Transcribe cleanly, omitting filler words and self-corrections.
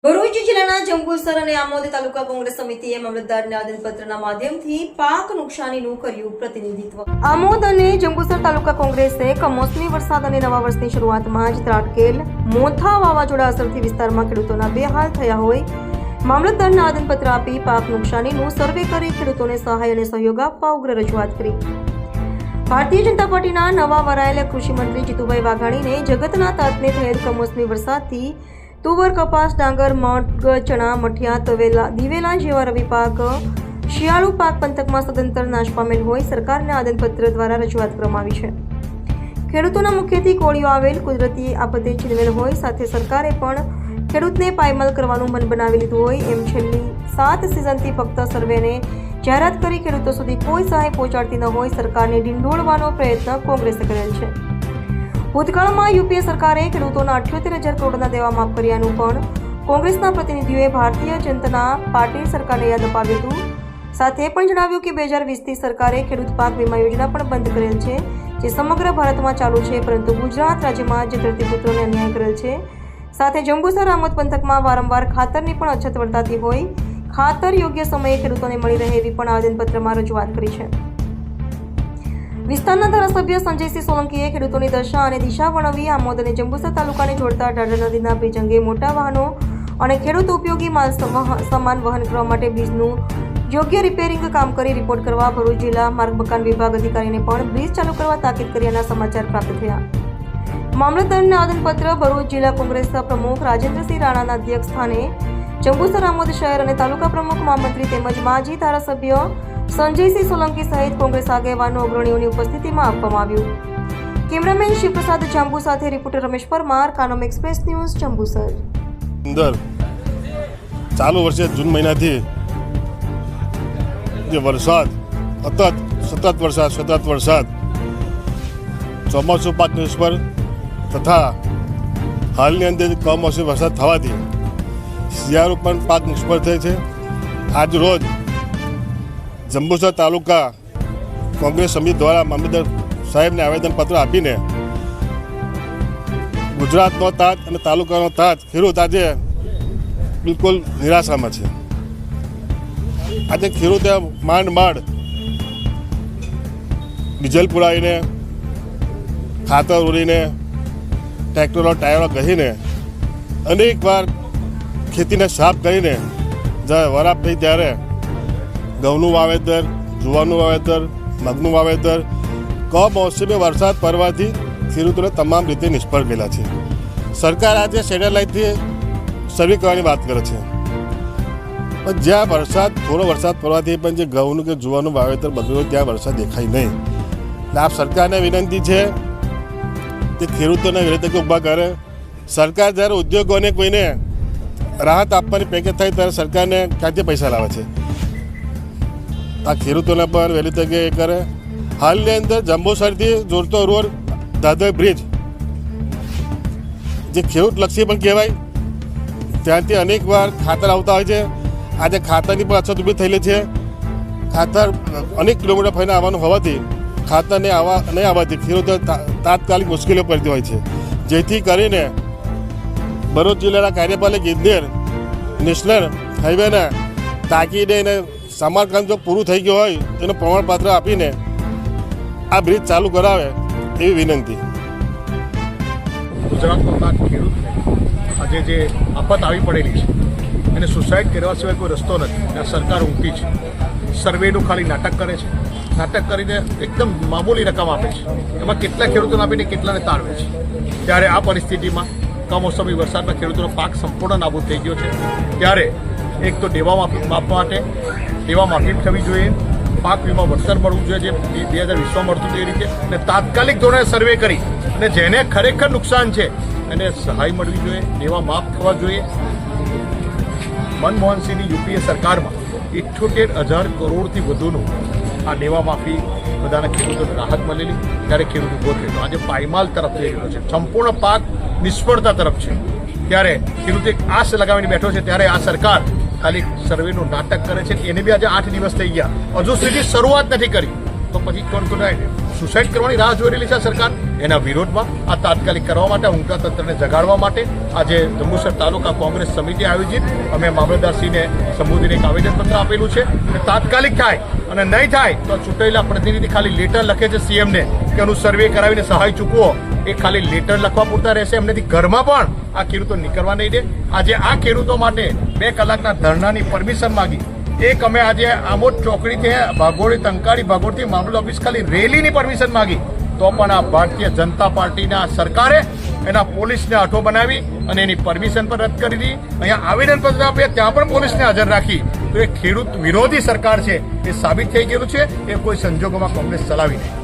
ભરૂચ જિલ્લાના જંબુસર અને આમોદ તાલુકા કોંગ્રેસ સમિતિએ મામલતદારને આવેદનપત્રના માધ્યમથી પાક નુકસાનીનું કર્યું પ્રતિનિધિત્વ। આમોદ અને જંબુસર તાલુકા કોંગ્રેસે કમોસમી વરસાદ અને નવા વર્ષની શરૂઆતમાં જ ત્રાટકેલ મોથા વાવાઝોડા અસરથી વિસ્તારમાં ખેડૂતોના બેહાલ થયા હોય મામલતદારને આવેદનપત્ર આપી પાક નુકસાનીનું સર્વે કરી ખેડૂતોને સહાય અને સહયોગ આપવા ઉગ્ર રજૂઆત કરી। ભારતીય જનતા પાર્ટીના નવા વરાયેલા કૃષિ મંત્રી જીતુભાઈ વાઘાણીને જગતના તાતને થયેલ કમોસમી વરસાદથી तुवर कपास डांगर मग चना मठिया तवेला दिवेला जेवा रवि पाक शियाळु पाक पंथकમાં સદંતર નાશ પામેલ હોય સરકારને આવેદનપત્ર દ્વારા રજૂઆત કરવામાં આવી છે। ખેડૂતોના મુખ્યથી કોળીઓ આવેલ કુદરતી આપત્તિ છીનવેલ હોય સાથે સરકારે પણ ખેડૂતને પાયમાલ કરવાનું મન બનાવી લીધું હોય એમ છેલ્લી 7 સિઝનથી ફક્ત સર્વેને જાહેરાત કરી ખેડૂતો સુધી કોઈ સહાય પહોંચાડતી ન હોય સરકારને ઢીંઢોળવાનો પ્રયત્ન કોંગ્રેસે કરેલ છે। ભૂતકાળમાં યુપીએ સરકારે ખેડૂતોના 78,000 કરોડના દેવા માફ કર્યાનું પણ કોંગ્રેસના પ્રતિનિધિઓએ ભારતીય જનતા પાર્ટી સરકારને યાદ અપાવ્યું હતું। સાથે પણ જણાવ્યું કે 2020થી સરકારે ખેડૂત પાક વીમા યોજના પણ બંધ કરેલ છે જે સમગ્ર ભારતમાં ચાલુ છે પરંતુ ગુજરાત રાજ્યમાં જ ધરતીપુત્રોને અન્યાય કરેલ છે। સાથે જંબુસર આમોદ પંથકમાં વારંવાર ખાતરની પણ અછત વર્તાતી હોય ખાતર યોગ્ય સમયે ખેડૂતોને મળી રહે એવી પણ આવેદનપત્રમાં રજૂઆત કરી છે। વિસ્તારના ધારાસભ્ય સંજયસિંહ સોલંકીએ ખેડૂતોની દશા અને દિશા વર્ણવી આમોદ અને જંબુસર તાલુકાને જોડતા ઢાઢર નદીના બ્રિજ અંગે મોટા વાહનો અને ખેડૂત ઉપયોગી માલ સામાન વહન કરવા માટે બ્રિજનું યોગ્ય રિપેરિંગ કામ કરી રિપોર્ટ કરવા ભરૂચ જિલ્લા માર્ગ મકાન વિભાગ અધિકારીને પણ બ્રિજ ચાલુ કરવા તાકીદ કર્યાના સમાચાર પ્રાપ્ત થયા। મામલતદારને આવેદનપત્ર ભરૂચ જિલ્લા કોંગ્રેસ પ્રમુખ રાજેન્દ્રસિંહ રાણાના અધ્યક્ષ સ્થાને જંબુસર આમોદ શહેર અને તાલુકા પ્રમુખ મહામંત્રી તેમજ માજી ધારાસભ્ય સંજયસિંહ સોલંકી સહિત કોંગ્રેસ આગેવાનો અગ્રણીઓની ઉપસ્થિતિમાં આપવામાં આવ્યું। કેમેરામેન શિવપ્રસાદ જાંબુ સાથે reporter Ramesh Parmar, Kanam express news, Jambusar. અંદર ચાલુ વર્ષે જૂન મહિનાથી જે વરસાદ સતત વરસાદ ચોમાસું પાક નિષ્ફળ તથા હાલની અંદર કમોસમી વરસાદ થવાથી શિયાળુ પણ પાક નિષ્ફળ થાય છે। આજ રોજ જંબુસર તાલુકા કોંગ્રેસ સમિતિ દ્વારા મામલતદાર સાહેબને આવેદનપત્ર આપીને ગુજરાતનો તાજ અને તાલુકાનો તાજ ખેડૂત આજે બિલકુલ નિરાશામાં છે। આજે ખેડૂતે માંડ ડીઝલ પુરાવીને ખાતર ઉરીને ટ્રેક્ટરો ટાયરો ઘસીને અનેકવાર ખેતીને સાફ કરીને જ્યારે વરાપ થઈ ત્યારે ઘઉંનું વાવેતર, જુવારનું વાવેતર, મગનું વાવેતર કમોસમી વરસાદ પડવાથી ખેડૂતોને તમામ રીતે નિષ્ફળ ગયેલા છે। સરકાર આજે સેટેલાઇટથી સર્વે કરવાની વાત કરે છે પણ જ્યાં થોડો વરસાદ પડવાથી પણ જે ઘઉંનું કે જુવારનું વાવેતર બગડ્યું ત્યાં વરસાદ દેખાય નહીં। એટલે આપ સરકારને વિનંતી છે કે ખેડૂતોને વહેલી તકે ઊભા કરે। સરકાર જ્યારે ઉદ્યોગોને કોઈને રાહત આપવાની પેકેજ થાય ત્યારે સરકારને ક્યાંથી પૈસા લાવે છે? આ ખેડૂતોને પણ વહેલી તકે એ કરે। હાલની અંદર જંબુસરથી જોડતો રોડ દાદર બ્રિજ જે ખેડૂતલક્ષી પણ કહેવાય ત્યાંથી અનેકવાર ખાતર આવતા હોય છે। આજે ખાતરની પણ અછત ઊભી થયેલી છે। ખાતર અનેક કિલોમીટર ફરીને આવવાનું હોવાથી ખાતર નહીં આવવાથી ખેડૂતો તાત્કાલિક મુશ્કેલીઓ પડતી હોય છે। જેથી કરીને ભરૂચ જિલ્લાના કાર્યપાલક ઇજનેર નેશનલ હાઈવેના તાકીદે એને સમારકામ જો પૂરું થઈ ગયું હોય તેનું પ્રમાણપત્ર આપીને આ બ્રિજ ચાલુ કરાવે એવી વિનંતી। ગુજરાતના ખેડૂતને આજે જે આફત આવી પડેલી છે એને સુસાઇડ કરવા સિવાય કોઈ રસ્તો નથી। ત્યાં સરકાર ઊંઘી છે, સર્વેનું ખાલી નાટક કરે છે, નાટક કરીને એકદમ મામૂલી રકમ આપે છે, એમાં કેટલા ખેડૂતોને આપીને કેટલાને તાળવે છે। ત્યારે આ પરિસ્થિતિમાં કમોસમી વરસાદમાં ખેડૂતોનો પાક સંપૂર્ણ નાબૂદ થઈ ગયો છે। ત્યારે એક તો દેવા માફી થવી જોઈએ, પાક વીમા વળતર મળવું જોઈએ જે 2020માં મળતું તે રીતે, અને તાત્કાલિક ધોરણે સર્વે કરી અને જેને ખરેખર નુકસાન છે એને સહાય મળવી જોઈએ, દેવા માફ થવા જોઈએ। મનમોહનસિંહની યુપીએ સરકારમાં 78,000 કરોડથી વધુનું આ દેવા માફી બધાના ખેડૂતોને રાહત મળેલી ત્યારે ખેડૂત ઉભો થયેલો આજે પાયમાલ તરફ જઈ રહ્યો છે, સંપૂર્ણ પાક નિષ્ફળતા તરફ છે। ત્યારે ખેડૂત એક આશ લગાવીને બેઠો છે ત્યારે આ સરકાર ખાલી સર્વેનું નાટક કરે છે। એને બી આજે 8 દિવસ થઈ ગયા, હજુ સુધી શરૂઆત નથી કરી તો પછી કોણ સુસાઇડ કરવાની રાહ જોઈ રહેલી છે સરકાર। એના વિરોધમાં આ તાત્કાલિક કરવા માટે ઊંઘતા તંત્રને જગાડવા માટે આજે જંબુસર તાલુકા કોંગ્રેસ સમિતિ આયોજિત અમે મામલતદારશ્રીને સંબોધીને એક આવેદનપત્ર આપેલું છે કે તાત્કાલિક થાય અને નહીં થાય તો ચૂંટાયેલા પ્રતિનિધિ ખાલી લેટર લખે છે સીએમને કે એનું સર્વે કરાવીને સહાય ચૂકવો, એ ખાલી લેટર લખવા પૂરતા રહેશે. એમનેથી ઘરમાં પણ આ ખેડૂતો નીકળવા નહીં દે. આજે આ ખેડૂતો માટે 2 કલાકના ધરણાની પરમિશન માંગી. એક અમે આજે આમોદ ચોકડીથી ભાગોળી ટંકાળી ભાગોળથી મામલો ઓફિસ ખાલી રેલીની પરમિશન માંગી, તો પણ આ ભારતીય જનતા પાર્ટીના સરકારે એના પોલીસને આઠો બનાવી અને એની પરમિશન પણ રદ કરી દીધી. અહીંયા આવેદનપત્ર આપે ત્યાં પણ પોલીસને હાજર રાખી. તો એ ખેડૂત વિરોધી સરકાર છે એ સાબિત થઈ ગયેલું છે. એ કોઈ સંજોગોમાં કોંગ્રેસ ચલાવી નહીં.